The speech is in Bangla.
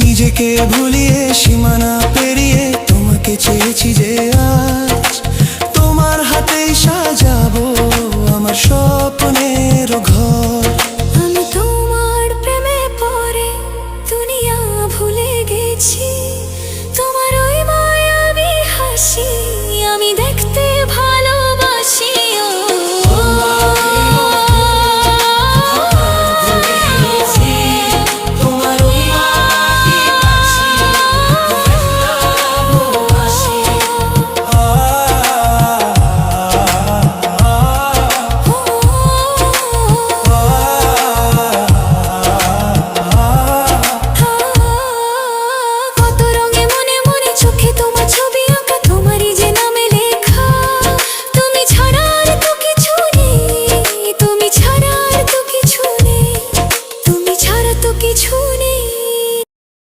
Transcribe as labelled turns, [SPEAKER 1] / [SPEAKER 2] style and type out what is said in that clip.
[SPEAKER 1] নিজেকে ভুলিয়ে সীমানা পেরিয়ে তোমাকে চেয়েছি যে আজ তোমার হাতেই সাজাবো আমার স্বপ্নের ঘর।
[SPEAKER 2] আমি তোমার প্রেমে পড়ে দুনিয়া ভুলে গেছি।